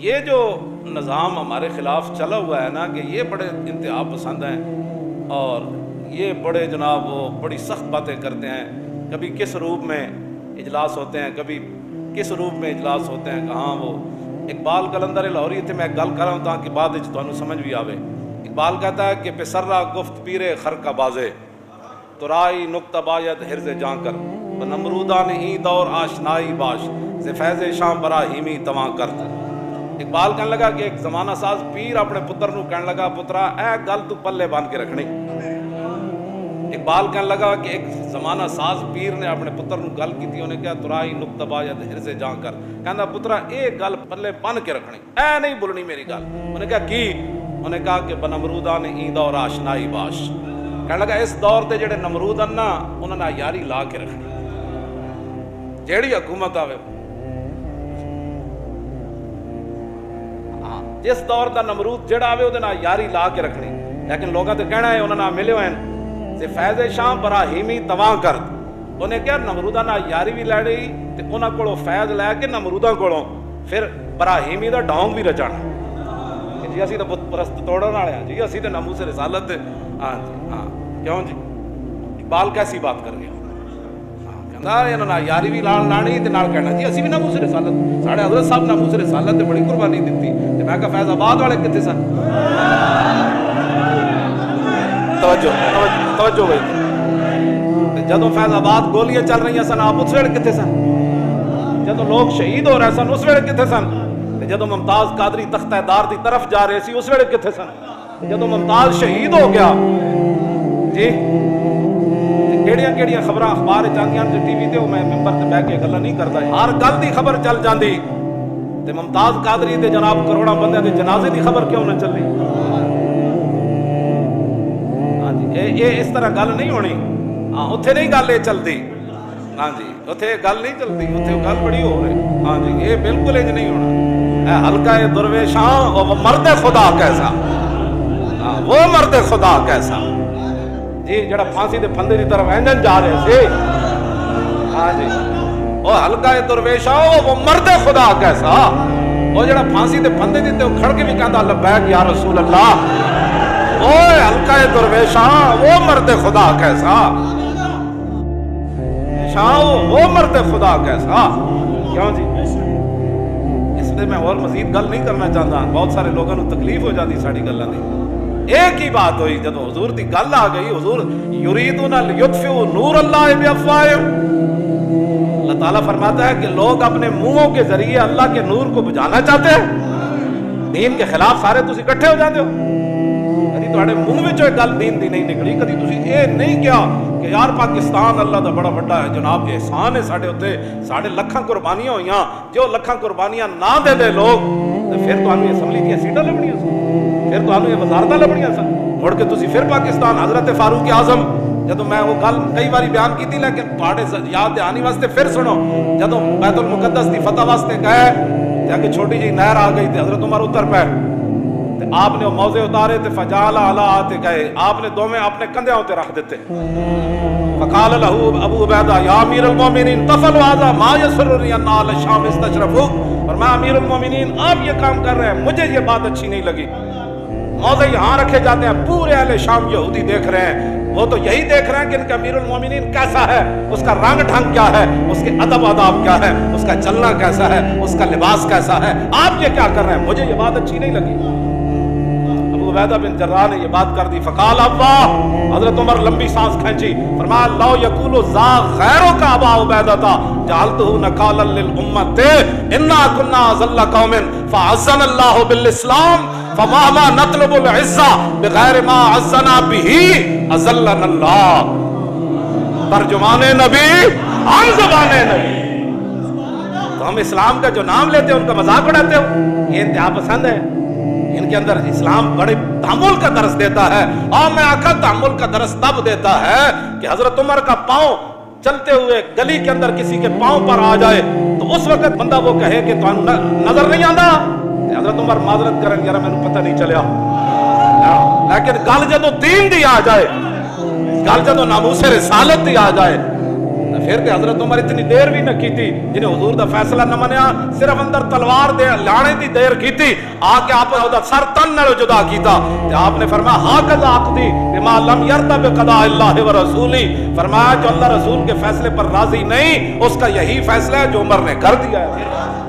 یہ جو نظام ہمارے خلاف چلا ہوا ہے نا کہ یہ بڑے انتہا پسند ہیں اور یہ بڑے جناب وہ بڑی سخت باتیں کرتے ہیں. کبھی کس روپ میں اجلاس ہوتے ہیں, کبھی کس روپ میں اجلاس ہوتے ہیں. کہاں وہ اقبال قلندر لاہوری تھے, میں گل کر رہا ہوں تاکہ بعد تمہیں سمجھ بھی آوے. اقبال کہتا ہے کہ پسرا گفت پیرے خر کا بازے تو رائی نقطہ باید حرز جان کر نمرودان ای دور آشنائی باش سے فیض شام براہیمی تواں کرد. اقبال کہنے لگا کہ ایک زمانہ ساز پیر اپنے پتر نو کہنے لگا پترا اے گل تو پلے بان کے رکھنی. اقبال کہنے لگا کہ ایک زمانہ ساز پیر نے اپنے پتر نو گل کی تھی, انہیں کہا ترائی نقطہ باید حرز جان کر, کہنا پترا اے گل پلے بن کے رکھنی, اے نہیں بولنی میری گل. انہیں کہا کی؟ انہیں کہا کہ بنمرودان ای دور آشنائی باش. کہنے لگا اس دور تے جڑے نمرود ہیں نا انہوں نے یاری لا کے رکھنی, جیڑی حکومت آوے. جس دور دا نمرود جڑا آوے وہ یاری لا کے رکھنی. لیکن لوگوں تے کہنا ہے انہوں نے ملے ہوئے ہیں سے فیض شام براہیمی تواں کرد. انہیں کیا نمرودہ نہ یاری بھی لے رہی تے انہاں کولوں فیض لے کے نمرودہ کولوں پھر براہیمی دا ڈونگ بھی رچانا کہ جی اسی تے بت پرست توڑن والے ہیں, جی اسی تے ناموس رسالت. ہاں جی ہاں کیوں جی اقبال کیسی بات کر گیا. انہوں نے یاری بھی لانی تے نال کہنا جی اسی بھی ناموس رسالت. ساڑھے حضرت صاحب ناموس رسالت تے بڑی قربانی دیتی. تے میں کہا فیض آباد والے کتنے سن؟ توجہ بھائی, جدو فیض آباد گولیاں چل رہی سن آپ اس ویلے کتنے سن؟ جدو لوگ شہید ہو رہے سن اس ویلے کتنے سن؟ جدو ممتاز قادری تختہ دار دی طرف جا رہے سی اس ویلے کتنے سن؟ جدو ممتاز شہید ہو گیا جی کیڑیاں خبراں اخبار جاندیاں تے ٹی وی تے میں ممبر تے بیٹھ کے گلاں نہیں کردا, ہر گل دی خبر چل جاندی. تے ممتاز قادری تے جناب کروڑاں بندیاں دے جنازے دی خبر کیوں نہ چلی؟ ہاں جی اے اس طرح گل نہیں ہونی. ہاں اوتھے نہیں گل اے چلدی. ہاں جی اوتھے گل نہیں چلدی, اوتھے گل بڑی ہو رہی. ہاں جی اے بالکل انج نہیں ہونا. اے حلقہ درویشاں وہ مرد خدا کیسا, ہاں وہ مرد خدا کیسا جی جڑا پھانسی دے پھندے دی طرف اینجن جا رہے سے. ہاں جی وہ حلقہ درویشاں وہ مرد خدا کیسا, وہ جڑا پھانسی دے پھندے دی تے کھڑ کے بھی کہندا لبیک یا رسول اللہ. اوے حلقہ درویشاں وہ مرد خدا کیسا, وہ مرد خدا کیسا. کیوں جی اس لیے میں اور مزید گل نہیں کرنا چاہتا, بہت سارے لوگوں کو تکلیف ہو جاتی ساری گلاں دی. ایک ہی بات ہوئی جب حضور دی گل آ گئی, حضور یریدون لیطفئوا نور اللہ بافواہہم. اللہ تعالیٰ فرماتا ہے کہ لوگ اپنے منہوں کے ذریعے اللہ کے نور کو بجھانا چاہتے ہیں. دین کے خلاف سارے تسی اکٹھے ہو جاتے ہو. کدی تہاڈے منہ وچوں ایک گل دین دی نہیں نکلی, کدی تسی اے نہیں کیا کہ یار پاکستان اللہ دا بڑا بڑا ہے, جناب احسان ہے ساڈے اوتے, ساڈے لکھاں قربانیاں ہوئیاں. جو لکھاں قربانیاں نہ دے دے لوگ تے پھر تانوں اسمبلی دی سیٹاں لبنیاں سن, پھر تانوں یہ وزارتاں لبنیاں سن. مڑ کے تسی پھر پاکستان حضرت فاروق اعظم, جدو میں وہ گل کئی باری بیان کی تھی لیکن تہاڈے یاد دہانی واسطے پھر سنو, جدو بیت المقدس دی فتح واسطے گئے تے اگے چھوٹی جی نہر آ گئی تے حضرت عمر اتر پے تے آپ نے وہ موزے اتارے تے فجال اعلی تے گئے, آپ نے دوویں اپنے کندھیاں تے رکھ دیتے. فقال له ابو عبیدہ یا امیر المومنین تفعل هذا ما يسرني ان اهل الشام استشرفوا. اور میں امیر المومنین آپ یہ کام کر رہے ہیں, مجھے یہ بات اچھی نہیں لگی. موزے یہاں رکھے جاتے ہیں, پورے اہل شام یہودی دیکھ رہے ہیں, وہ تو یہی دیکھ رہے ہیں کہ ان کا امیر المومنین کیسا ہے, اس کا رنگ ڈھنگ کیا ہے, اس کے ادب آداب کیا ہے, اس کا چلنا کیسا ہے, اس کا لباس کیسا ہے. آپ یہ کیا کر رہے ہیں, مجھے یہ بات اچھی نہیں لگی. ابو عبیدہ بن جراح نے یہ بات کر دی. فقال ابا, حضرت عمر لمبی سانس کھینچی, فرمایا لو یقول ذا غیرک ابا عبیدہ جعلتہ نکالا للامت انا كنا ذل قوم فعزنا اللہ بالاسلام فما ما نطلب العزہ بغیر ما عزنا به اذلنا اللہ. ترجمان نبی عن زبان نبی. تو ہم اسلام کا جو نام لیتے ہیں ان کا مذاق اڑاتے ہو, یہ انتہا پسند ہے. ان کے اندر اسلام بڑے تحمل کا درس دیتا ہے. اور میں آقا تحمل کا درس تب دیتا ہے کہ حضرت عمر کا پاؤں چلتے ہوئے گلی کے اندر کسی کے پاؤں پر آ جائے تو اس وقت بندہ وہ کہے کہ تو نظر نہیں آتا. حضرت عمر معذرت کریں یار مینوں پتہ نہیں چلیا. لیکن گل جدو دین دی آ جائے, گل جدو ناموس رسالت دی آ جائے پھر تے حضرت عمر اتنی دیر بھی نہ کیتی جنہیں حضور دا فیصلہ نہ منیا، صرف اندر تلوار دے لانے دی دیر کیتی، آ کے آپ نے دا سر تن نال جدا کیتا تے آپ نے فرمایا ہاکذا عقدی بما لم یرضى بقضاء اللہ ورسولہ، فرمایا جو اللہ رسول کے فیصلے پر راضی نہیں اس کا یہی فیصلہ ہے جو عمر نے کر دیا ہے۔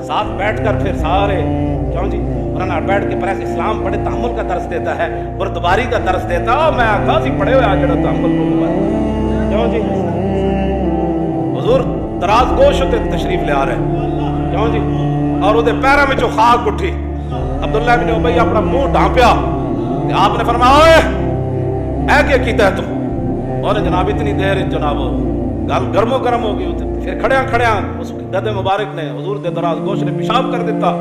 ساتھ بیٹھ کر پھر سارے کیوں جی قرآن بیٹھ کے پڑھا، اسلام بڑے تحمل کا درس دیتا ہے، بردباری کا درس دیتا ہے۔ میں کافی پڑھے ہوئے آج جڑا تحمل بردباری کیوں جی حضور دراز گوش ہوتے تشریف لے آ رہے کیوں جی، اور وہ پیروں میں جو خاک اٹھی، عبداللہ بن ابی اپنا منہ ڈھانپیا، آپ نے فرمایا اوئے اے کیا کیتا ہے تم، اور جناب اتنی دیر جناب گل گرم و گرم ہو گئی، پھر کھڑیاں کھڑیاں اس گدے مبارک نے حضور دے دراز گوش نے پیشاب کر دیتا،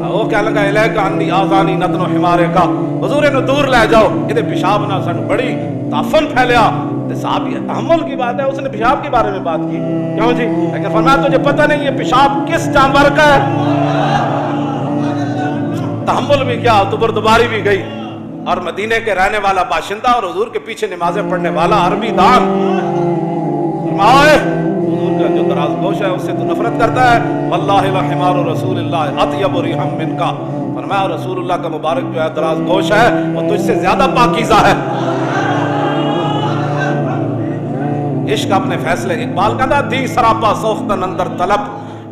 وہ کہہ لگا الیک انی آذانی نتن حمارے کا، حضور انہوں دور لے جاؤ، یہ پیشاب نہ سانو بڑی تعفن پھیلیا۔ صاحب یہ تحمل کی بات ہے، اس نے پیشاب کے بارے میں بات کی کیوں جی، لیکن فرمایا تجھے پتہ نہیں یہ پیشاب کس جانور کا ہے، تحمل بھی کیا تو بردباری بھی گئی، اور مدینے کے رہنے والا باشندہ اور حضور کے پیچھے نمازیں پڑھنے والا عربی دان، فرمایا حضور کا جو دراز گوش ہے اس سے تو نفرت کرتا ہے، واللہ لحمار رسول اللہ اطیب ریحا منکا، فرمایا رسول اللہ کا مبارک جو ہے دراز گوش ہے وہ تجھ سے زیادہ پاکیزہ ہے۔ عشق اپنے فیصلے، اقبال کہتا دی سراپا سوختن اندر طلب،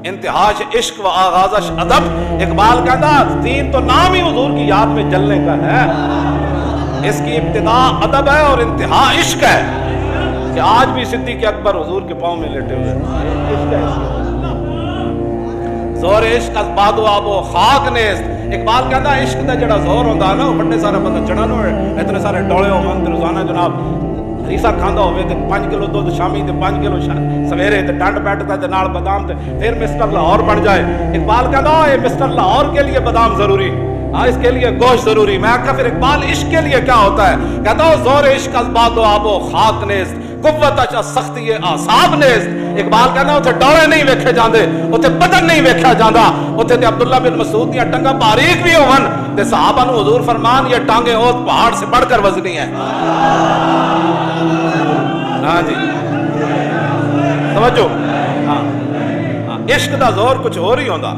انتہاش عشق و آغازش ادب، اقبال کہتا دین تو نام ہی حضور کی یاد میں جلنے کا ہے، اس کی ابتدا ادب ہے اور انتہا عشق ہے، کہ آج بھی صدیق اکبر حضور کے پاؤں میں لیٹے ہوئے عشق ہے، زور عشق از باد و آب و خاک نیست، اقبال کہتا عشق دا جڑا زور ہوتا ہے نا وہ بڑے سارا بندہ چڑھا نہ ہوئے، اتنے سارے ڈولے ہو روزانہ جناب ریسا کھاندا ہوئے تے 5 کلو دودھ شامی تے 5 کلو سویرے تے ڈنڈ بیٹھتا تے نال بادام تے پھر مسٹر لاہور بن جائے، اقبال کہتا ہے مسٹر لاہور کے لیے بادام ضروری، اس کے لیے گوشت ضروری، میں کہا پھر اقبال عشق کے لیے کیا ہوتا ہے، کہتا ہوں زور عشق از باد و آب و خاک نیست، قوت از سختی اعصاب نیست، اقبال کہنا اتھے ڈورے نہیں ویکھے جاندے، اتھے بدن نہیں ویکھا جاندا، اتھے تے عبداللہ بن مسعود دیاں ٹنگاں باریک بھی ہون تے صحابہ نو حضور فرمان یہ ٹانگیں اوت پہاڑ سے بڑھ کر وزنی ہیں۔ ہاں جی توجہ، ہاں عشق دا زور کچھ اور ہی ہوندا،